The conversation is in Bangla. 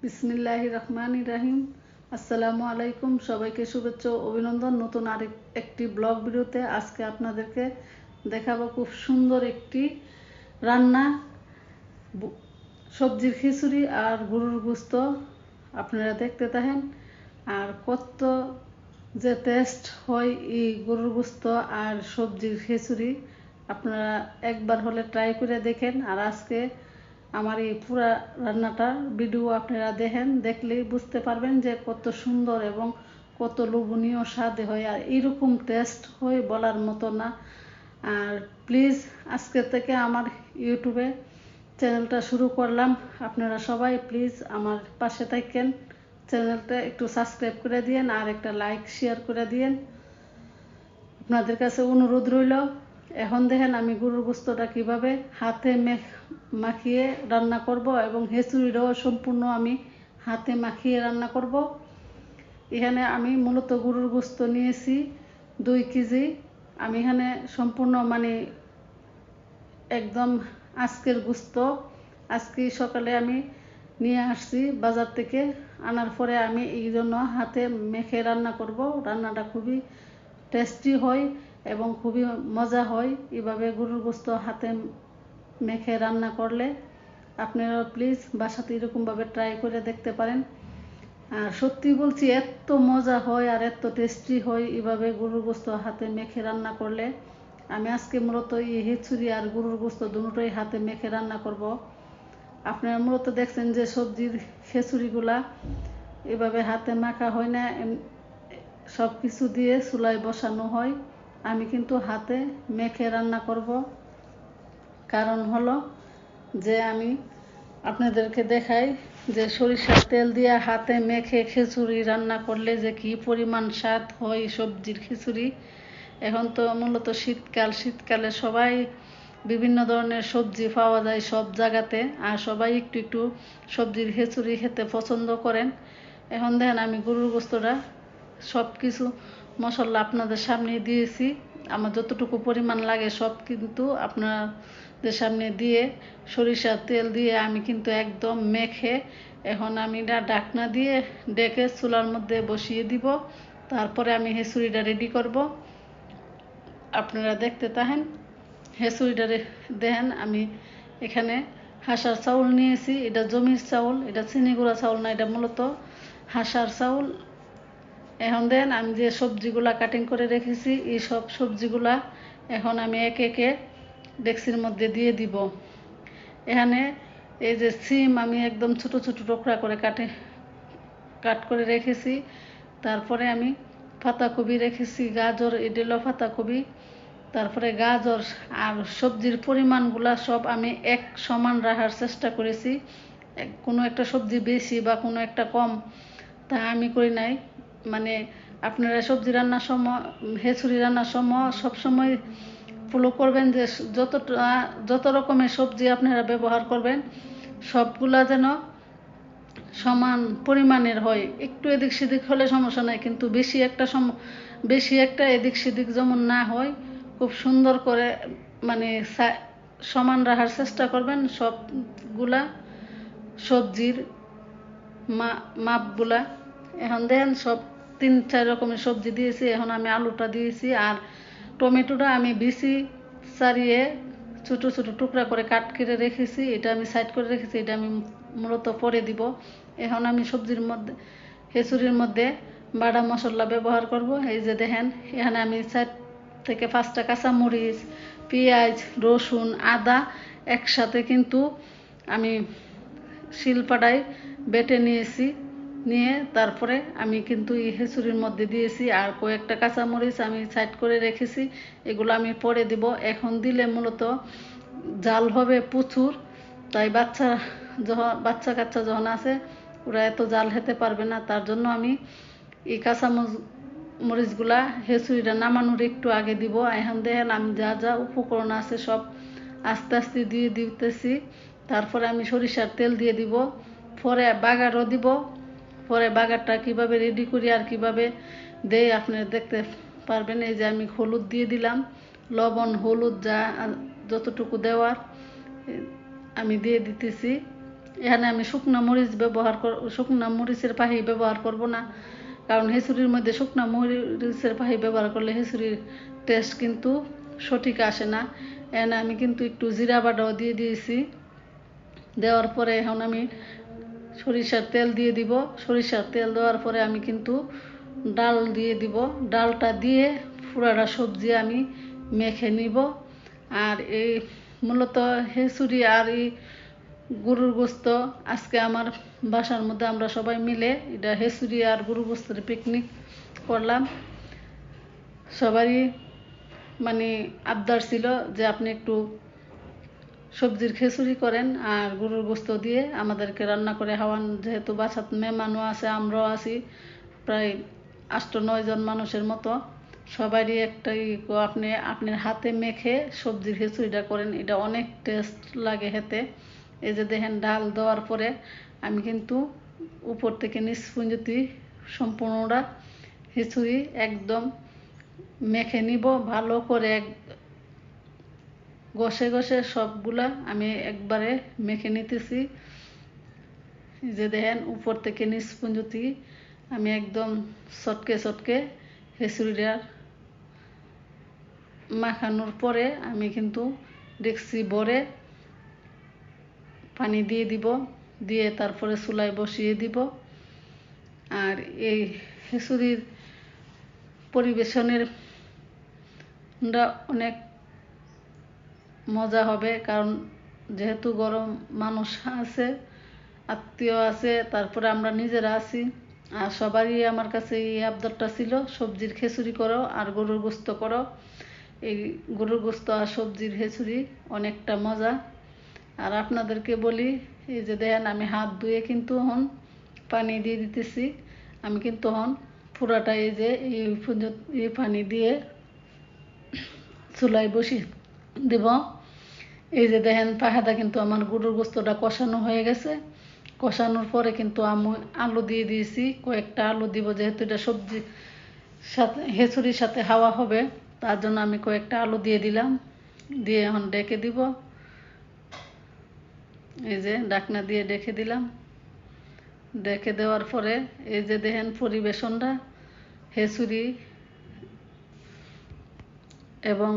বিসমিল্লাহির রহমানির রহিম। আসসালামু আলাইকুম, সবাইকে শুভেচ্ছা ও অভিনন্দন। নতুন একটি ব্লগ ভিডিওতে আজকে আপনাদেরকে দেখাবো খুব সুন্দর একটি রান্না, সবজির খিচুড়ি আর গরুর গোশত। আপনারা দেখতে থাকেন আর কত যে টেস্ট হয় এই গরুর গোশত আর সবজির খিচুড়ি। আপনারা একবার হলে ট্রাই করে দেখেন। আর আজকে আমার এই পুরা রান্নাটার ভিডিও আপনারা দেখেন, দেখলেই বুঝতে পারবেন যে কত সুন্দর এবং কত লোভনীয় স্বাদে হয়। আর এইরকম টেস্ট হয় বলার মতো না। আর প্লিজ আজকে থেকে আমার ইউটিউবে চ্যানেলটা শুরু করলাম, আপনারা সবাই প্লিজ আমার পাশে থাকেন। চ্যানেলটা একটু সাবস্ক্রাইব করে দিয়েন আর একটা লাইক শেয়ার করে দিয়েন, আপনাদের কাছে অনুরোধ রইল। এখন দেখেন আমি গরুর গোশতটা কিভাবে হাতে মাখিয়ে রান্না করব এবং খিচুড়িটাও সম্পূর্ণ আমি হাতে মাখিয়ে রান্না করব। এখানে আমি মূলত গরুর গোশত নিয়েছি 2 কেজি। আমি এখানে সম্পূর্ণ একদম আজকের গোশত, আজকে সকালে আমি নিয়ে আসছি বাজার থেকে। আনার পরে আমি এই জন্য হাতে মেখে রান্না করব। রান্নাটা খুবই টেস্টি হয় এবং খুবই মজা হয় এভাবে গরুর গোশত হাতে মেখে রান্না করলে। আপনারা প্লিজ বাসাতে এরকমভাবে ট্রাই করে দেখতে পারেন। আর সত্যি বলছি, এত মজা হয় আর এত টেস্টি হয় এভাবে গরুর গোশত হাতে মেখে রান্না করলে। আমি আজকে মূলত এই খিচুড়ি আর গরুর গোশত দুটোই হাতে মেখে রান্না করব। আপনারা মূলত দেখছেন যে সবজির খিচুড়িগুলা এভাবে হাতে মাখা হয় না, সব কিছু দিয়ে চুলায় বসানো হয়। আমি কিন্তু হাতে মেখে রান্না করব। কারণ হলো যে আমি আপনাদেরকে দেখাই যে সরিষার তেল দিয়ে হাতে মেখে খিচুড়ি রান্না করলে যে কি পরিমাণ স্বাদ হয় সবজির খিচুড়ি। এখন তো মূলত শীতকালে সবাই বিভিন্ন ধরনের সবজি পাওয়া যায় সব জায়গাতে, আর সবাই একটু একটু সবজির খিচুড়ি খেতে পছন্দ করেন। এখন দেখেন আমি গরুর গোশতটা সব কিছু মশলা আপনাদের সামনে দিয়েছি। আমার যতটুকু পরিমাণ লাগে সব কিন্তু আপনাদের সামনে দিয়ে সরিষার তেল দিয়ে আমি কিন্তু একদম মেখে এখন আমি ঢাকনা দিয়ে ডেকে চুলার মধ্যে বসিয়ে দিব। তারপরে আমি খিচুড়িটা রেডি করব। আপনারা দেখতে থাকেন। খিচুড়িটা দেখেন আমি এখানে হাঁসার চাউল নিয়েছি। এটা জমির চাউল, এটা চিনি গুঁড়া চাউল না, এটা মূলত হাঁসার চাউল। এখন দেন আমি যে সবজিগুলা কাটিং করে রেখেছি এই সব সবজিগুলা এখন আমি একে একে ডেক্সির মধ্যে দিয়ে দিব। এখানে এই যে সিম আমি একদম ছোট ছোট টুকরা করে কাট করে রেখেছি। তারপরে আমি পাতাকপি রেখেছি, গাজর, এডিলো পাতাকপি, তারপরে গাজর আর সবজির পরিমাণগুলা সব আমি এক সমান রাখার চেষ্টা করেছি। কোনো একটা সবজি বেশি বা কোনো একটা কম তা আমি করি নাই। আপনারা সবজি রান্নার সময়, খিচুড়ি রান্নার সময় সবসময় ফলো করবেন যে যত রকমের সবজি আপনারা ব্যবহার করবেন সবগুলা যেন সমান পরিমাণের হয়। একটু এদিক সেদিক হলে সমস্যা নাই, কিন্তু বেশি একটা এদিক সেদিক যেমন না হয়, খুব সুন্দর করে সমান রাখার চেষ্টা করবেন সবগুলা সবজির মাপগুলা। এখন দেখেন সব 3-4 রকমের সবজি দিয়েছি। এখন আমি আলুটা দিয়েছি আর টমেটোটা আমি বিচি ছাড়িয়ে ছোটো ছোটো টুকরা করে কাট করে রেখেছি। এটা আমি সাইড করে রেখেছি, এটা আমি মূলত পরে দিব। এখন আমি খিচুড়ির মধ্যে বাটা মশলা ব্যবহার করব। এই যে দেখেন এখানে আমি 4 থেকে 5টা কাঁচামরিচ, পেঁয়াজ, রসুন, আদা একসাথে কিন্তু আমি শিলপাটায় বেটে নিয়ে তারপরে আমি কিন্তু এই খিচুড়ির মধ্যে দিয়েছি। আর কয়েকটা কাঁচামরিচ আমি সাইড করে রেখেছি, এগুলো আমি পরে দিব। এখন দিলে মূলত জাল হবে প্রচুর, তাই বাচ্চা কাচ্চা যখন আছে ওরা এত জাল খেতে পারবে না। তার জন্য আমি এই মরিচগুলা খিচুড়িটা নামানোর একটু আগে দিব। এখন দেখেন আমি যা যা উপকরণ আছে সব আস্তে আস্তে দিয়ে দিতেছি। তারপরে আমি সরিষার তেল দিয়ে দিব, পরে বাগারও দিব। পরে বাগারটা কিভাবে রেডি করি আর কিভাবে দেই আপনারা দেখতে পারবেন। এই যে আমি হলুদ দিয়ে দিলাম, লবণ, হলুদ যতটুকু দেওয়ার আমি দিয়ে দিতেছি। এখানে আমি শুকনা মরিচের পাহি ব্যবহার করব না, কারণ খিচুড়ির মধ্যে শুকনা মরিচের পাহি ব্যবহার করলে খিচুড়ির টেস্ট কিন্তু সঠিক আসে না। এখানে আমি কিন্তু একটু জিরা বাটাও দিয়ে দিয়েছি। দেওয়ার পরে এখন আমি সরিষার তেল দিয়ে দিব। সরিষার তেল দেওয়ার পরে আমি কিন্তু ডাল দিয়ে দিব। ডালটা দিয়ে পুরাটা সবজি আমি মেখে নিব। আর এই মূলত খিচুড়ি আর এই গরুর গোস্ত আজকে আমার বাসার মধ্যে আমরা সবাই মিলে এটা খিচুড়ি আর গরুর গোস্তের পিকনিক করলাম। সবারই মানে আবদার ছিল যে আপনি একটু সবজির খিচুড়ি করেন আর গরুর গোস্ত দিয়ে আমাদেরকে রান্না করে খাওয়ান, যেহেতু বাসাত মেহমানও আছে, আমরাও আছি প্রায় 8-9 জন মানুষের মতো। সবারই একটাই আপনি আপনার হাতে মেখে সবজির খিচুড়িটা করেন, এটা অনেক টেস্ট লাগে খেতে। এই যে দেখেন ডাল দেওয়ার পরে আমি কিন্তু উপর থেকে নিচ পর্যন্ত সম্পূর্ণটা খিচুড়ি একদম মেখে নিব ভালো করে। ঘষে ঘষে সবগুলা আমি একবারে মেখে নিতেছি। যে দেখেন উপর থেকে নিচ পর্যন্ত আমি একদম চটকে চটকে খিচুড়িটা মাখানোর পরে আমি কিন্তু ডেকচি ভরে পানি দিয়ে দিব, দিয়ে তারপরে চুলায় বসিয়ে দিব। আর এই খিচুড়ির পরিবেশনের অনেক মজা হবে, কারণ যেহেতু গরম মানুষ আছে, আত্মীয় আছে, তারপরে আমরা নিজেরা আছি। আর সবারই আমার কাছে এই আবদারটা ছিল সবজির খিচুড়ি করো আর গরুর গোস্ত করো। এই গরুর গোস্ত আর সবজির খিচুড়ি অনেকটা মজা। আর আপনাদেরকে বলি, এই যে দেখেন আমি হাত ধুয়ে কিন্তু এখন পানি দিয়ে দিতেছি। আমি কিন্তু এখন পুরাটা এই যে এই পানি দিয়ে চুলায় বসিয়ে দেব। এই যে দেখেন পাহাড়টা কিন্তু আমার গরুর গোস্তটা কষানো হয়ে গেছে। কষানোর পরে কিন্তু আমি আলু দিয়ে দিয়েছি, কয়েকটা আলু দিব, যেহেতু এটা সবজি সাথে খিচুড়ির সাথে খাওয়া হবে, তার জন্য আমি কয়েকটা আলু দিয়ে দিলাম। দিয়ে এখন ডেকে দিব। এই যে ঢাকনা দিয়ে ডেকে দিলাম। ডেকে দেওয়ার পরে এই যে দেখেন পরিবেশনটা খিচুড়ি এবং